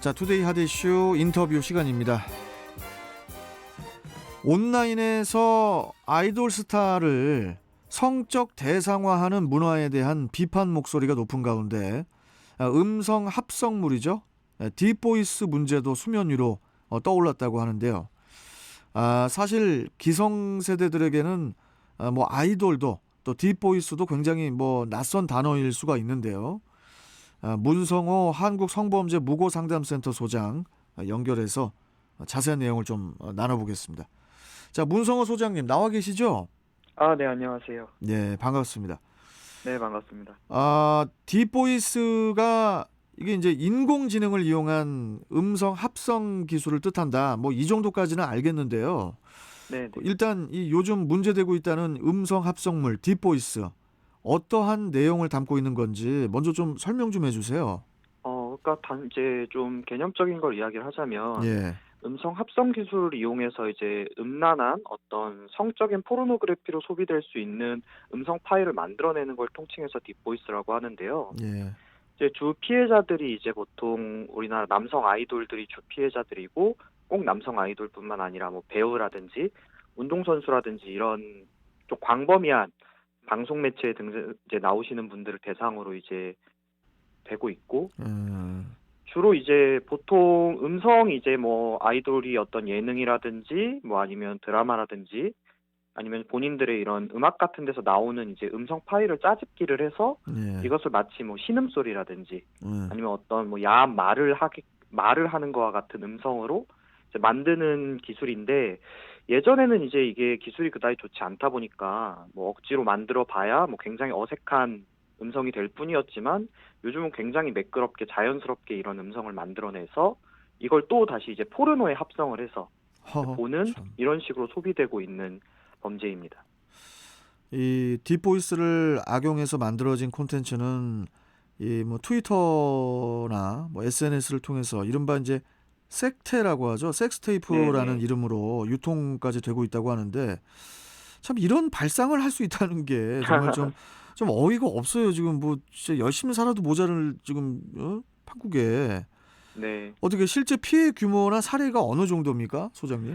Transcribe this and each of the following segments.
자, 투데이 핫 이슈 인터뷰 시간입니다. 온라인에서 아이돌 스타를 성적 대상화하는 문화에 대한 비판 목소리가 높은 가운데 음성 합성물이죠. 딥보이스 문제도 수면 위로 떠올랐다고 하는데요. 사실 기성세대들에게는 뭐 아이돌도 또 딥보이스도 굉장히 뭐 낯선 단어일 수가 있는데요. 문성호 한국성범죄무고상담센터 소장 연결해서 자세한 내용을 좀 나눠보겠습니다. 자, 문성호 소장님 나와 계시죠? 네, 안녕하세요. 네, 반갑습니다. 네, 반갑습니다. 딥보이스가 이게 이제 인공지능을 이용한 음성 합성 기술을 뜻한다. 뭐 이 정도까지는 알겠는데요. 네, 네. 일단 이 요즘 문제되고 있다는 음성 합성물 딥보이스 어떠한 내용을 담고 있는 건지 먼저 좀 설명 좀 해주세요. 그러니까 이제 좀 개념적인 걸 이야기를 하자면 예. 음성 합성 기술을 이용해서 이제 음란한 어떤 성적인 포르노그래피로 소비될 수 있는 음성 파일을 만들어내는 걸 통칭해서 딥보이스라고 하는데요. 예. 이제 주 피해자들이 이제 보통 우리나라 남성 아이돌들이 주 피해자들이고 꼭 남성 아이돌뿐만 아니라 뭐 배우라든지 운동선수라든지 이런 좀 광범위한 방송 매체에 등 이제 나오시는 분들을 대상으로 이제 되고 있고 주로 이제 보통 음성이 이제 뭐 아이돌이 어떤 예능이라든지 뭐 아니면 드라마라든지 아니면 본인들의 이런 음악 같은 데서 나오는 이제 음성 파일을 짜집기를 해서 예. 이것을 마치 뭐 신음소리라든지 예. 아니면 어떤 뭐 야한 말을 하는 거와 같은 음성으로 이제 만드는 기술인데 예전에는 이제 이게 기술이 그다지 좋지 않다 보니까 뭐 억지로 만들어 봐야 뭐 굉장히 어색한 음성이 될 뿐이었지만 요즘은 굉장히 매끄럽게 자연스럽게 이런 음성을 만들어내서 이걸 또 다시 이제 포르노에 합성을 해서 보는 참. 이런 식으로 소비되고 있는 범죄입니다. 이 딥보이스를 악용해서 만들어진 콘텐츠는 이 뭐 트위터나 뭐 SNS를 통해서 이른바 이제 섹테라고 하죠. 섹스테이프라는 네네. 이름으로 유통까지 되고 있다고 하는데 참 이런 발상을 할 수 있다는 게 정말 좀 어이가 없어요. 지금 뭐 진짜 열심히 살아도 모자를 지금 판국에 네. 어떻게 실제 피해 규모나 사례가 어느 정도입니까, 소장님?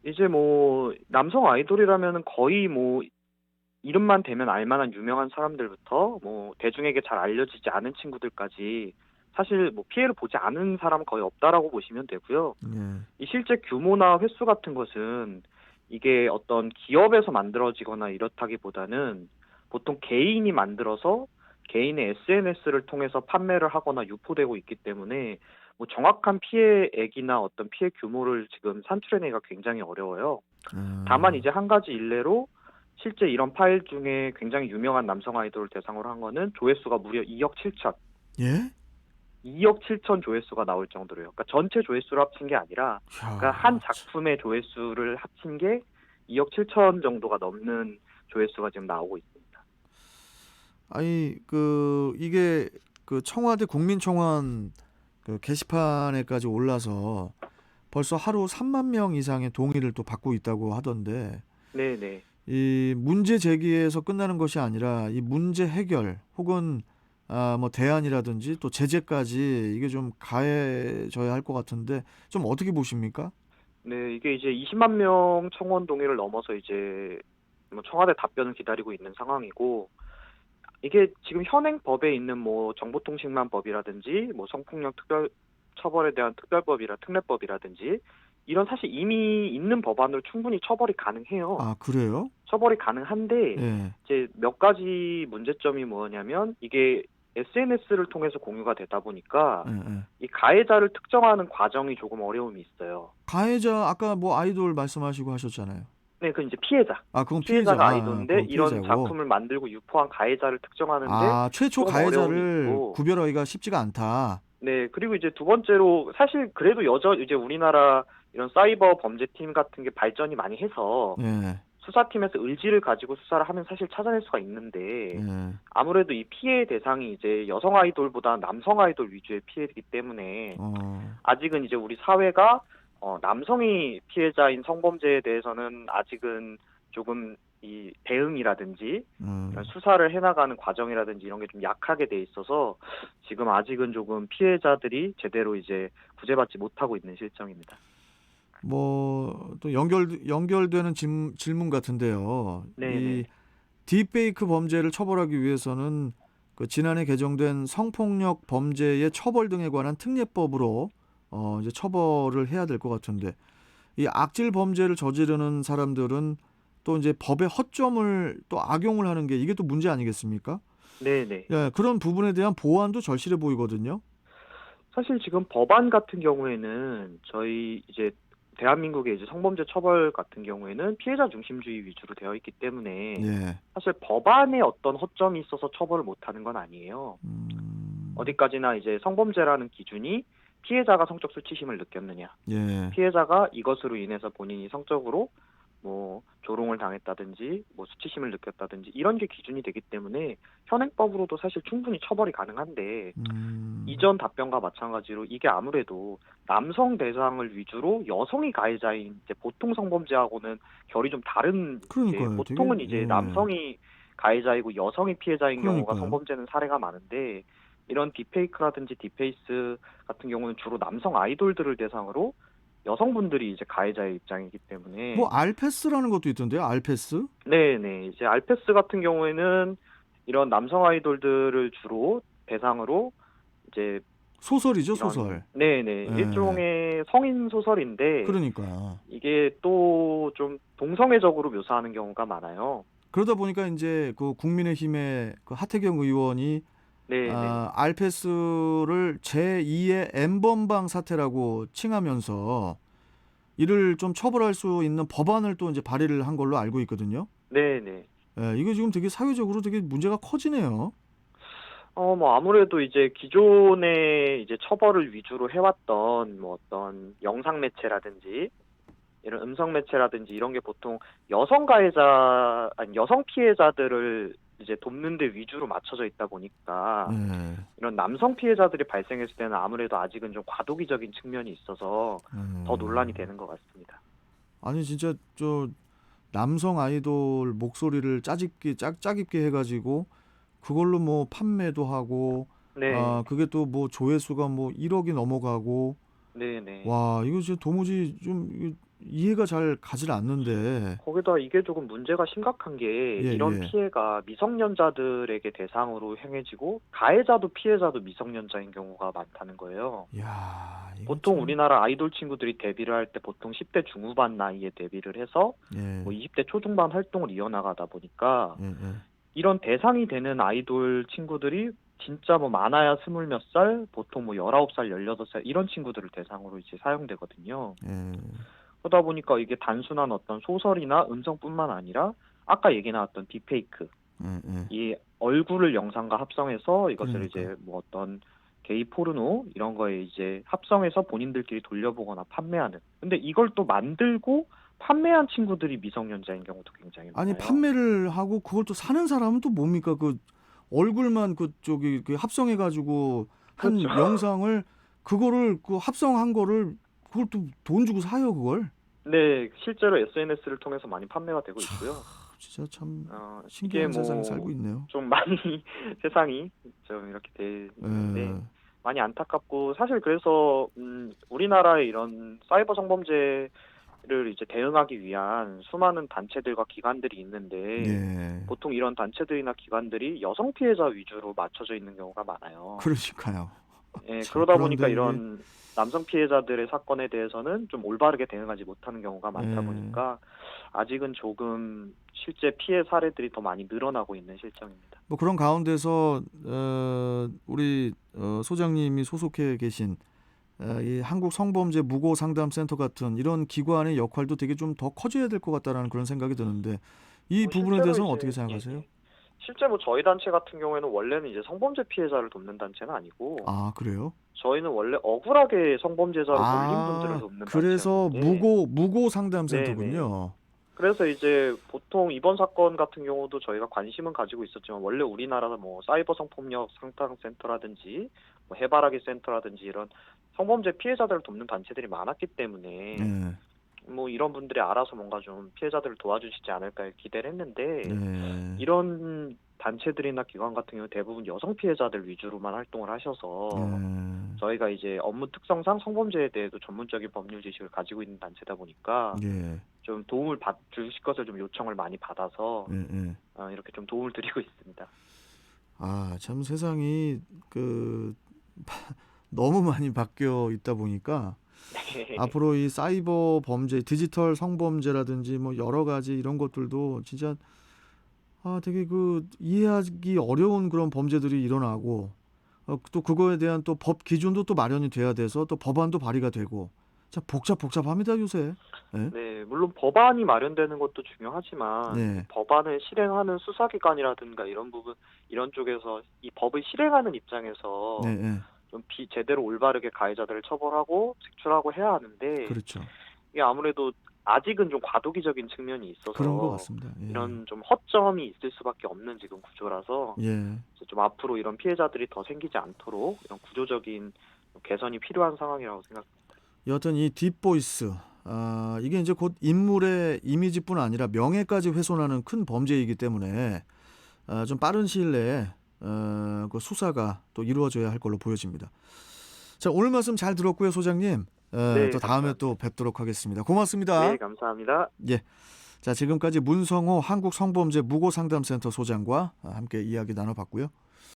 이제 뭐 남성 아이돌이라면은 거의 뭐 이름만 대면 알만한 유명한 사람들부터 뭐 대중에게 잘 알려지지 않은 친구들까지 사실 뭐 피해를 보지 않은 사람은 거의 없다라고 보시면 되고요. 예. 이 실제 규모나 횟수 같은 것은 이게 어떤 기업에서 만들어지거나 이렇다기보다는 보통 개인이 만들어서 개인의 SNS를 통해서 판매를 하거나 유포되고 있기 때문에 뭐 정확한 피해액이나 어떤 피해 규모를 지금 산출해내기가 굉장히 어려워요. 다만 이제 한 가지 일례로 실제 이런 파일 중에 굉장히 유명한 남성 아이돌을 대상으로 한 거는 조회수가 무려 2억 7천. 예? 2억 7천 조회수가 나올 정도로요. 그러니까 전체 조회수를 합친 게 아니라 그러니까 한 야, 작품의 조회수를 합친 게 2억 7천 정도가 넘는 조회수가 지금 나오고 있습니다. 아니 이게 그 청와대 국민청원 그 게시판에까지 올라서 벌써 하루 3만 명 이상의 동의를 또 받고 있다고 하던데 네네. 이 문제 제기에서 끝나는 것이 아니라 이 문제 해결 혹은 뭐 대안이라든지 또 제재까지 이게 좀 가해져야 할 것 같은데 좀 어떻게 보십니까? 네, 이게 이제 20만 명 청원 동의를 넘어서 이제 뭐 청와대 답변을 기다리고 있는 상황이고 이게 지금 현행 법에 있는 뭐 정보통신망법이라든지 뭐 성폭력 특별 처벌에 대한 특별법이라 특례법이라든지 이런 사실 이미 있는 법안으로 충분히 처벌이 가능해요. 아, 그래요? 처벌이 가능한데 예. 이제 몇 가지 문제점이 뭐냐면 이게 SNS를 통해서 공유가 되다 보니까 예, 예. 이 가해자를 특정하는 과정이 조금 어려움이 있어요. 가해자 아까 뭐 아이돌 말씀하시고 하셨잖아요. 네, 그 이제 피해자. 아, 그건 피해자. 피해자가 아이돌인데 그건 이런 피해자고. 작품을 만들고 유포한 가해자를 특정하는데 최초 조금 어려움이 가해자를 있고 구별하기가 쉽지가 않다. 네, 그리고 이제 두 번째로 사실 그래도 이제 우리나라 이런 사이버 범죄팀 같은 게 발전이 많이 해서 예. 수사팀에서 의지를 가지고 수사를 하면 사실 찾아낼 수가 있는데 예. 아무래도 이 피해 대상이 이제 여성 아이돌보다 남성 아이돌 위주의 피해이기 때문에 어. 아직은 이제 우리 사회가 남성이 피해자인 성범죄에 대해서는 아직은 조금 이 대응이라든지 음. 이런 수사를 해나가는 과정이라든지 이런 게 좀 약하게 돼 있어서 지금 아직은 조금 피해자들이 제대로 이제 구제받지 못하고 있는 실정입니다. 뭐 또 연결되는 질문 같은데요. 이 네네. 딥페이크 범죄를 처벌하기 위해서는 그 지난해 개정된 성폭력 범죄의 처벌 등에 관한 특례법으로 이제 처벌을 해야 될 것 같은데 이 악질 범죄를 저지르는 사람들은 또 이제 법의 허점을 또 악용을 하는 게 이게 또 문제 아니겠습니까? 네네. 예, 그런 부분에 대한 보완도 절실해 보이거든요. 사실 지금 법안 같은 경우에는 저희 이제 대한민국의 이제 성범죄 처벌 같은 경우에는 피해자 중심주의 위주로 되어 있기 때문에 예. 사실 법안에 어떤 허점이 있어서 처벌을 못하는 건 아니에요. 음. 어디까지나 이제 성범죄라는 기준이 피해자가 성적 수치심을 느꼈느냐, 예. 피해자가 이것으로 인해서 본인이 성적으로 뭐 조롱을 당했다든지 뭐 수치심을 느꼈다든지 이런 게 기준이 되기 때문에 현행법으로도 사실 충분히 처벌이 가능한데 음. 이전 답변과 마찬가지로 이게 아무래도 남성 대상을 위주로 여성이 가해자인 이제 보통 성범죄하고는 결이 좀 다른 게 그러니까요. 되게 보통은 이제 예. 남성이 가해자이고 여성이 피해자인 경우가 그러니까요. 성범죄는 사례가 많은데 이런 딥페이크라든지 딥페이스 같은 경우는 주로 남성 아이돌들을 대상으로 여성분들이 이제 가해자의 입장이기 뭐 때문에 알패스라는 것도 있던데요. 알패스? 네네 이제 알페스 같은 경우에는 이런 남성 아이돌들을 주로 대상으로 이제 소설이죠, 이런 소설. 네네. 예. 일종의 성인 소설인데 그러니까. 이게 또 좀 동성애적으로 묘사하는 경우가 많아요. 그러다 보니까 인제 그 국민의힘의 그 하태경 의원이 네네. 알패스를 제2의 N번방 사태라고 칭하면서 이를 좀 처벌할 수 있는 법안을 또 인제 발의를 한 걸로 알고 있거든요. 네네. 예, 이거 지금 되게 사회적으로 되게 문제가 커지네요. 뭐 아무래도 이제 기존에 이제 처벌을 위주로 해왔던 뭐 어떤 영상 매체라든지 이런 음성 매체라든지 이런 게 보통 여성 가해자 아니 여성 피해자들을 이제 돕는 데 위주로 맞춰져 있다 보니까 예. 이런 남성 피해자들이 발생했을 때는 아무래도 아직은 좀 과도기적인 측면이 있어서 더 논란이 음. 되는 것 같습니다. 아니 진짜 저 남성 아이돌 목소리를 짜깁게 해 가지고 그걸로 뭐 판매도 하고 네. 그게 또 뭐 조회수가 뭐 1억이 넘어가고 네네. 와 이거 진짜 도무지 좀 이해가 잘 가질 않는데 거기다 이게 조금 문제가 심각한 게 이런 예예. 피해가 미성년자들에게 대상으로 행해지고 가해자도 피해자도 미성년자인 경우가 많다는 거예요. 야 이거 보통 참 우리나라 아이돌 친구들이 데뷔를 할 때 보통 10대 중후반 나이에 데뷔를 해서 예. 뭐 20대 초중반 활동을 이어나가다 보니까 예예. 이런 대상이 되는 아이돌 친구들이 진짜 뭐 많아야 스물 몇 살, 보통 뭐 19살, 18살 이런 친구들을 대상으로 이제 사용되거든요. 예. 그러다 보니까 이게 단순한 어떤 소설이나 음성뿐만 아니라 아까 얘기 나왔던 딥페이크, 예예. 이 얼굴을 영상과 합성해서 이것을 그러니까. 이제 뭐 어떤 게이 포르노 이런 거에 이제 합성해서 본인들끼리 돌려보거나 판매하는. 근데 이걸 또 만들고 판매한 친구들이 미성년자인 경우도 굉장히 아니 많아요. 판매를 하고 그걸 또 사는 사람은 또 뭡니까? 그 얼굴만 그 저기 그 합성해 가지고 그렇죠. 한 영상을 그거를 그 합성한 거를 그걸 또 돈 주고 사요, 그걸? 네, 실제로 SNS를 통해서 많이 판매가 되고 참 있고요. 진짜 참 이게 신기한 세상에 뭐 살고 있네요. 좀 많이 세상이 좀 이렇게 돼 있는데 예. 많이 안타깝고 사실 그래서 우리나라의 이런 사이버 성범죄를 이제 대응하기 위한 수많은 단체들과 기관들이 있는데 예. 보통 이런 단체들이나 기관들이 여성 피해자 위주로 맞춰져 있는 경우가 많아요. 그러니까요. 예, 참 그러다 보니까 그런데 이게 이런 남성 피해자들의 사건에 대해서는 좀 올바르게 대응하지 못하는 경우가 많다 예. 보니까 아직은 조금 실제 피해 사례들이 더 많이 늘어나고 있는 실정입니다. 뭐 그런 가운데서 우리 소장님이 소속해 계신 이 한국 성범죄 무고 상담 센터 같은 이런 기관의 역할도 되게 좀 더 커져야 될 것 같다라는 그런 생각이 드는데 이 부분에 실제로 대해서는 이제 어떻게 예, 생각하세요? 예. 실제 뭐 저희 단체 같은 경우에는 원래는 이제 성범죄 피해자를 돕는 단체는 아니고 아, 그래요? 저희는 원래 억울하게 성범죄자로 몰린 분들을 아, 돕는 그래서 단체였는데 무고 상담 네네. 센터군요. 그래서 이제 보통 이번 사건 같은 경우도 저희가 관심은 가지고 있었지만 원래 우리나라는 뭐 사이버 성폭력 상담 센터라든지 뭐 해바라기 센터라든지 이런 성범죄 피해자들을 돕는 단체들이 많았기 때문에 예. 뭐 이런 분들이 알아서 뭔가 좀 피해자들을 도와주시지 않을까 기대를 했는데 네. 이런 단체들이나 기관 같은 경우 대부분 여성 피해자들 위주로만 활동을 하셔서 네. 저희가 이제 업무 특성상 성범죄에 대해서 전문적인 법률 지식을 가지고 있는 단체다 보니까 예. 좀 도움을 주실 것을 좀 요청을 많이 받아서 예, 예. 이렇게 좀 도움을 드리고 있습니다. 아, 참 세상이 그 너무 많이 바뀌어 있다 보니까 네. 앞으로 이 사이버 범죄, 디지털 성범죄라든지 뭐 여러 가지 이런 것들도 진짜 되게 그 이해하기 어려운 그런 범죄들이 일어나고 또 그거에 대한 또 법 기준도 또 마련이 돼야 돼서 또 법안도 발의가 되고 참 복잡합니다 요새. 예? 네, 물론 법안이 마련되는 것도 중요하지만 이 네, 법안을 실행하는 수사기관이라든가 이런 부분, 이런 쪽에서 이 법을 실행하는 네, 입장에서 네. 좀 제대로 올바르게 가해자들을 처벌하고 색출하고 해야 하는데 그렇죠. 이게 아무래도 아직은 좀 과도기적인 측면이 그런 것 있어서 같습니다. 예, 이런 좀 허점이 있을 수밖에 없는 지금 구조라서 예. 이제 좀 앞으로 이런 피해자들이 더 생기지 않도록 이런 구조적인 개선이 필요한 상황이라고 생각합니다. 여하튼 이 딥보이스 이게 이제 곧 인물의 이미지뿐 아니라 명예까지 훼손하는 큰 범죄이기 때문에 좀 빠른 시일 내에 그 수사가 또 이루어져야 할 걸로 보여집니다. 자, 오늘 말씀 잘 들었고요, 소장님. 네, 또 다음에 감사합니다. 또 뵙도록 하겠습니다. 네, 고맙습니다. 감사합니다. 예. 자, 지금까지 문성호 한국성범죄 무고상담센터 소장과 함께 이야기 나눠봤고요.